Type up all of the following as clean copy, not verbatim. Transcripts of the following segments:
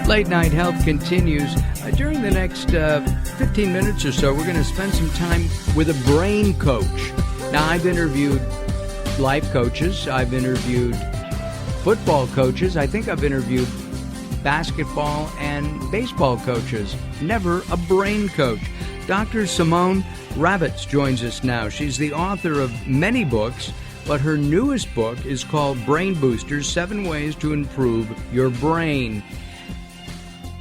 Late Night Health continues. During the next 15 minutes or so, we're going to spend some time with a brain coach. Now, I've interviewed life coaches. I've interviewed football coaches. I think I've interviewed basketball and baseball coaches. Never a brain coach. Dr. Simone Ravicz joins us now. She's the author of many books, but her newest book is called Brain Boosters, 7 Ways to Improve Your Brain.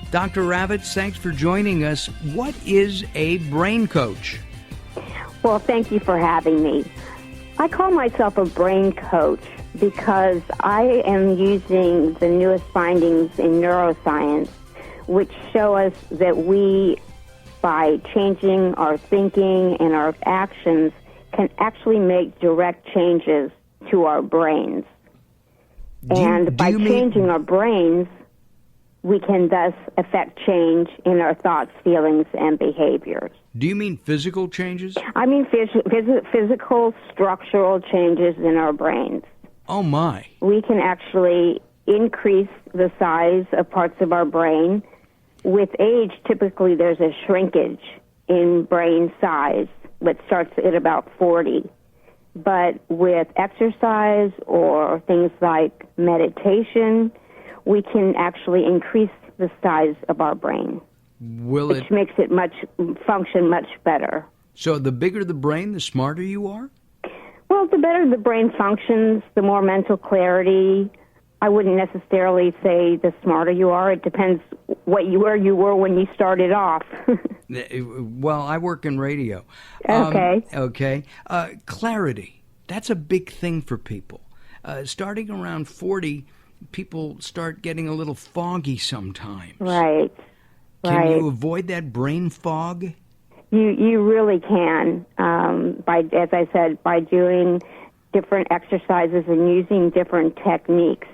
Dr. Ravicz, thanks for joining us. What is a brain coach? Well, thank you for having me. I call myself a brain coach because I am using the newest findings in neuroscience, which show us that we, by changing our thinking and our actions, can actually make direct changes to our brains. And by changing our brains, we can thus affect change in our thoughts, feelings, and behaviors. Do you mean physical changes? I mean physical, structural changes in our brains. Oh, my. We can actually increase the size of parts of our brain. With age, typically there's a shrinkage in brain size, which starts at about 40. But with exercise or things like meditation, we can actually increase the size of our brain, which makes it function much better. So the bigger the brain, the smarter you are? Well, the better the brain functions, the more mental clarity. I wouldn't necessarily say the smarter you are. It depends where you were when you started off. Well, I work in radio. Okay. Clarity. That's a big thing for people. Starting around 40, people start getting a little foggy sometimes. Right. Can you avoid that brain fog? You really can. As I said, by doing different exercises and using different techniques.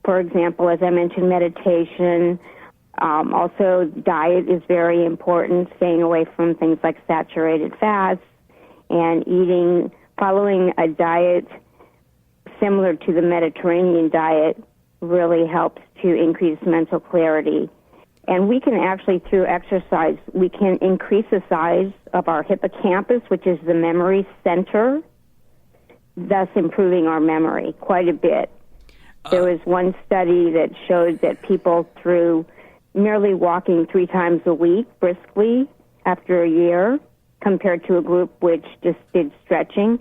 For example, as I mentioned, meditation. Also, diet is very important. Staying away from things like saturated fats and following a diet similar to the Mediterranean diet really helps to increase mental clarity. And we can actually, through exercise, we can increase the size of our hippocampus, which is the memory center, thus improving our memory quite a bit. There was one study that showed that people, through merely walking 3 times a week briskly after a year, compared to a group which just did stretching,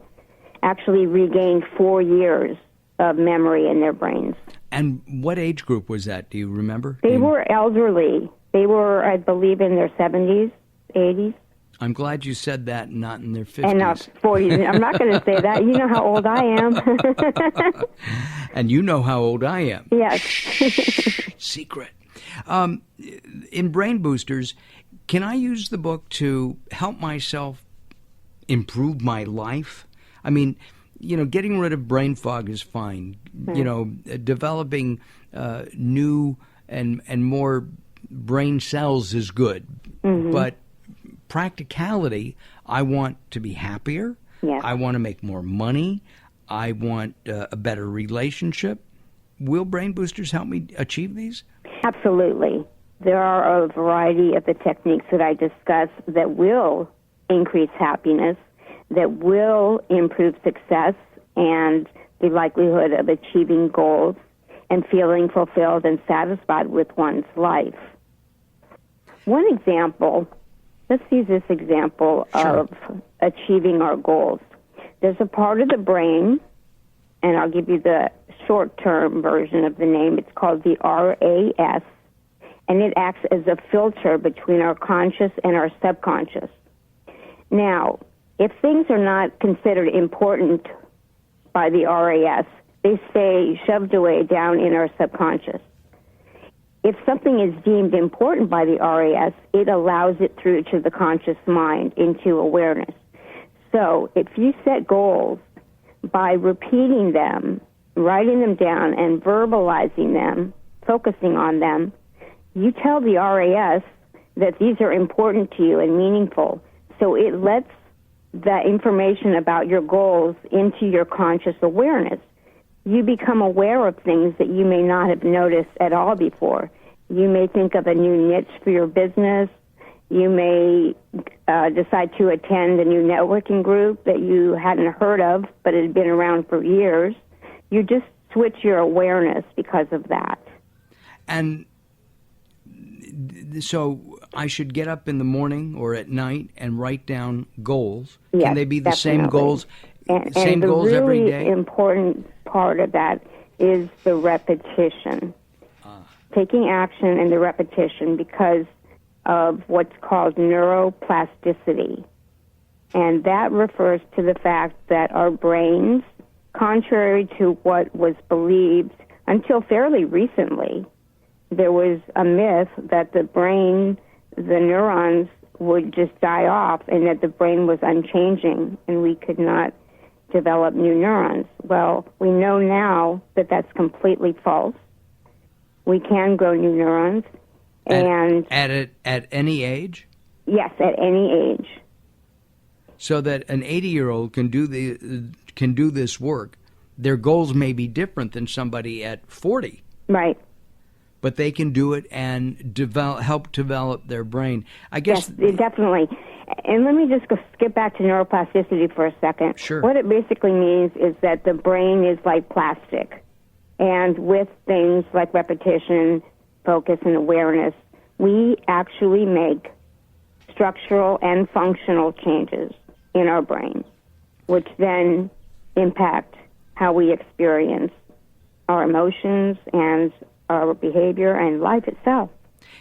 actually regained 4 years of memory in their brains. And what age group was that? Do you remember? They were elderly. They were, I believe, in their 70s, 80s. I'm glad you said that, not in their 50s. And not 40s. I'm not going to say that. You know how old I am. And you know how old I am. Yes. Secret. In Brain Boosters, can I use the book to help myself improve my life? I mean, getting rid of brain fog is fine. Developing new and more brain cells is good. Mm-hmm. But practicality, I want to be happier. Yes. I want to make more money. I want a better relationship. Will Brain Boosters help me achieve these? Absolutely. There are a variety of the techniques that I discussed that will increase happiness, that will improve success and the likelihood of achieving goals and feeling fulfilled and satisfied with one's life. One example, let's use this example of achieving our goals. There's a part of the brain, and I'll give you the short-term version of the name. It's called the RAS, and it acts as a filter between our conscious and our subconscious. Now, if things are not considered important by the RAS, they stay shoved away down in our subconscious. If something is deemed important by the RAS, it allows it through to the conscious mind into awareness. So if you set goals by repeating them, writing them down, and verbalizing them, focusing on them, you tell the RAS that these are important to you and meaningful. So it lets that information about your goals into your conscious awareness. You become aware of things that you may not have noticed at all before. You may think of a new niche for your business. You may decide to attend a new networking group that you hadn't heard of, but it had been around for years. You just switch your awareness because of that. And so I should get up in the morning or at night and write down goals. Yes, can they be the definitely. same goals? And goals the every really day? important part of that is the repetition. Taking action and the repetition because of what's called neuroplasticity. And that refers to the fact that our brains, contrary to what was believed until fairly recently, there was a myth that the brain, the neurons, would just die off and that the brain was unchanging and we could not develop new neurons. Well, we know now that that's completely false. We can grow new neurons. And at any age? Yes, at any age. So that an 80-year-old can do this work. Their goals may be different than somebody at 40. Right. But they can do it and help develop their brain. I guess. Yes, definitely. And let me just skip back to neuroplasticity for a second. Sure. What it basically means is that the brain is like plastic. And with things like repetition, focus, and awareness, we actually make structural and functional changes in our brain, which then impact how we experience our emotions and our behavior and life itself.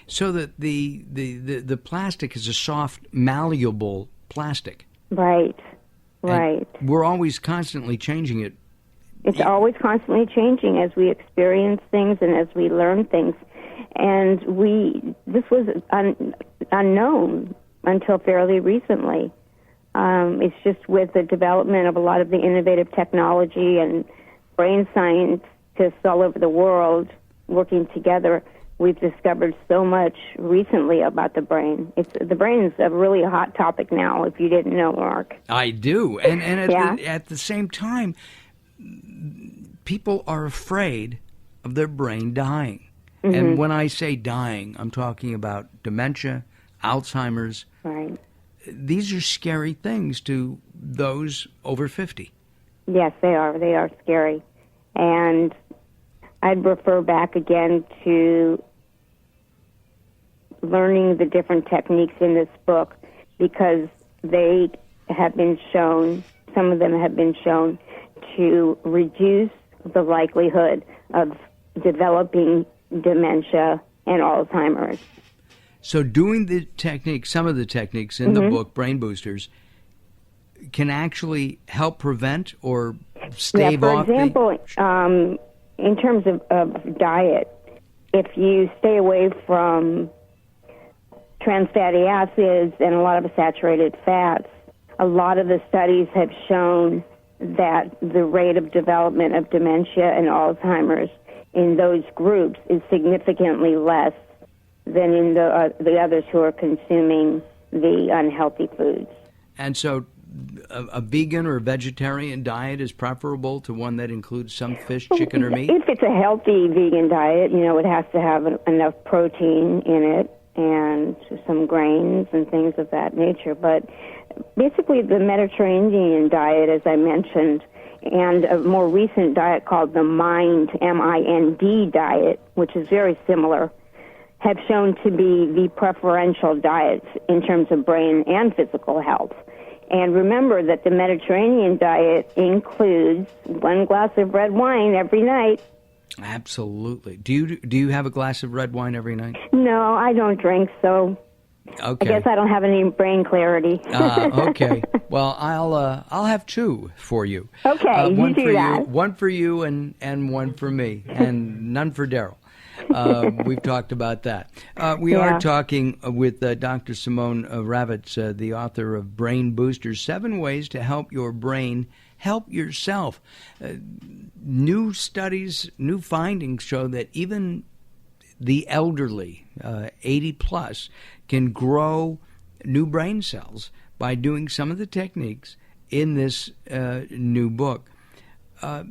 So that the plastic is a soft, malleable plastic. Right, right. And we're always constantly changing it. It's always constantly changing as we experience things and as we learn things. And this was unknown until fairly recently. It's just with the development of a lot of the innovative technology and brain scientists all over the world working together, we've discovered so much recently about the brain. The brain is a really hot topic now, if you didn't know, Mark. I do. And at the same time, people are afraid of their brain dying. Mm-hmm. And when I say dying, I'm talking about dementia, Alzheimer's. Right. These are scary things to those over 50. Yes, they are. They are scary. And I'd refer back again to learning the different techniques in this book because they have been shown, some of them have been shown, to reduce the likelihood of developing dementia and Alzheimer's. So doing the techniques, some of the techniques in the book, Brain Boosters, can actually help prevent or stave off for example, in terms of diet, if you stay away from trans fatty acids and a lot of the saturated fats, a lot of the studies have shown that the rate of development of dementia and Alzheimer's in those groups is significantly less than in the others who are consuming the unhealthy foods. And so a vegan or a vegetarian diet is preferable to one that includes some fish, chicken, or meat? If it's a healthy vegan diet, it has to have enough protein in it and some grains and things of that nature. But basically the Mediterranean diet, as I mentioned, and a more recent diet called the MIND, M-I-N-D diet, which is very similar, have shown to be the preferential diets in terms of brain and physical health. And remember that the Mediterranean diet includes 1 glass of red wine every night. Absolutely. Do you have a glass of red wine every night? No, I don't drink, so okay. I guess I don't have any brain clarity. Okay. Well, I'll have 2 for you. Okay, one you do for that. You, one for you and one for me, and none for Daryl. We've talked about that. We are talking with Dr. Simone Ravicz, the author of Brain Boosters, 7 Ways to Help Your Brain Help Yourself. New studies, new findings show that even the elderly, 80 plus, can grow new brain cells by doing some of the techniques in this new book.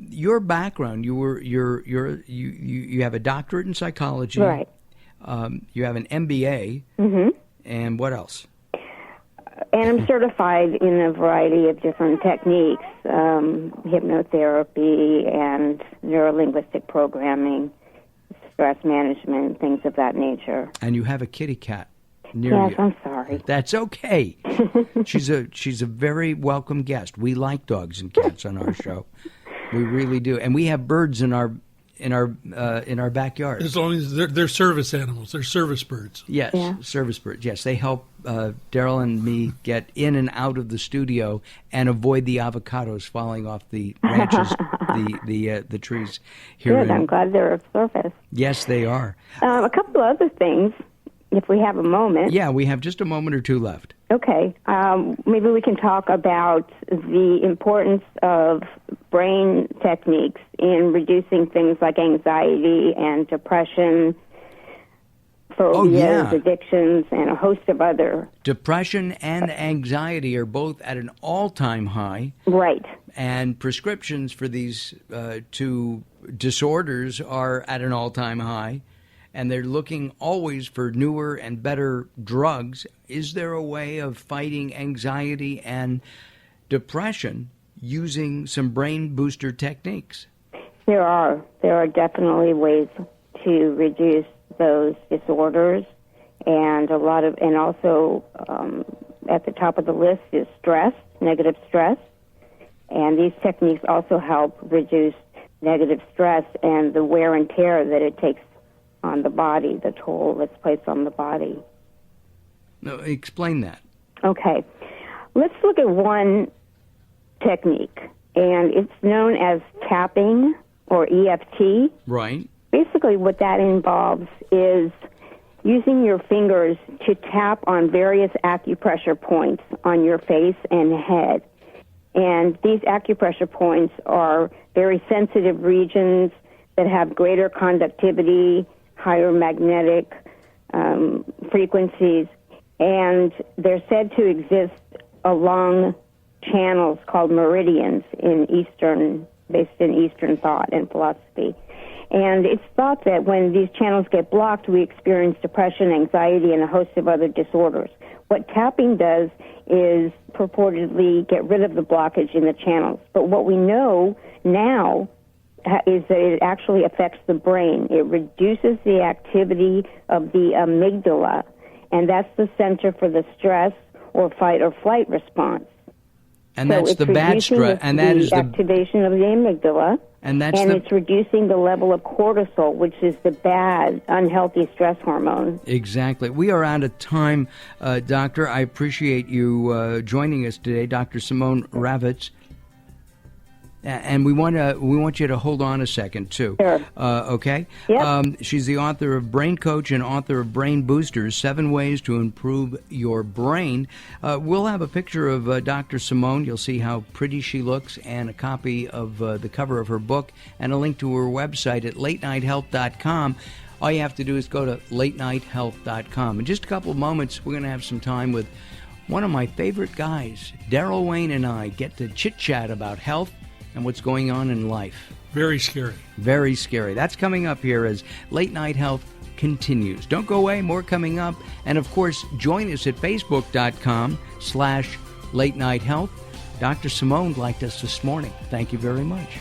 Your background, you have a doctorate in psychology, right? You have an MBA. And what else? And I'm certified in a variety of different techniques, hypnotherapy and neurolinguistic programming, stress management, things of that nature. And you have a kitty cat near Yes, you. I'm sorry. That's okay. She's a very welcome guest. We like dogs and cats on our show. We really do. And we have birds in our backyard. As long as they're service animals, they're service birds. Yes, service birds. Yes, they help Daryl and me get in and out of the studio and avoid the avocados falling off the branches, the trees here. Good. I'm glad they're of service. Yes, they are. A couple of other things, if we have a moment. Yeah, we have just a moment or two left. Okay. Maybe we can talk about the importance of brain techniques in reducing things like anxiety and depression, phobias, addictions, and a host of other. Depression and anxiety are both at an all-time high. Right. And prescriptions for these two disorders are at an all-time high. And they're looking always for newer and better drugs. Is there a way of fighting anxiety and depression using some brain booster techniques? There are definitely ways to reduce those disorders, and also at the top of the list is stress, negative stress, and these techniques also help reduce negative stress and the wear and tear that it takes on the body, the toll that's placed on the body. No, explain that. Okay. Let's look at one technique, and it's known as tapping or EFT. Right. Basically what that involves is using your fingers to tap on various acupressure points on your face and head. And these acupressure points are very sensitive regions that have greater conductivity, higher magnetic frequencies, and they're said to exist along channels called meridians based in Eastern thought and philosophy. And it's thought that when these channels get blocked, we experience depression, anxiety, and a host of other disorders. What tapping does is purportedly get rid of the blockage in the channels. But what we know now is that it actually affects the brain. It reduces the activity of the amygdala, and that's the center for the stress or fight or flight response. And that's the bad stress, and that is the activation of the amygdala. And it's reducing the level of cortisol, which is the bad, unhealthy stress hormone. Exactly. We are out of time, Doctor. I appreciate you joining us today, Dr. Simone Ravicz. And we want you to hold on a second too. Sure. Okay. Yep. She's the author of Brain Coach and author of Brain Boosters: 7 Ways to Improve Your Brain. We'll have a picture of Dr. Simone. You'll see how pretty she looks, and a copy of the cover of her book, and a link to her website at latenighthealth.com. All you have to do is go to latenighthealth.com. In just a couple of moments, we're going to have some time with one of my favorite guys. Daryl Wayne and I get to chit-chat about health and what's going on in life. Very scary. Very scary. That's coming up here as Late Night Health continues. Don't go away. More coming up. And, of course, join us at facebook.com/Late Night Health. Dr. Simone liked us this morning. Thank you very much.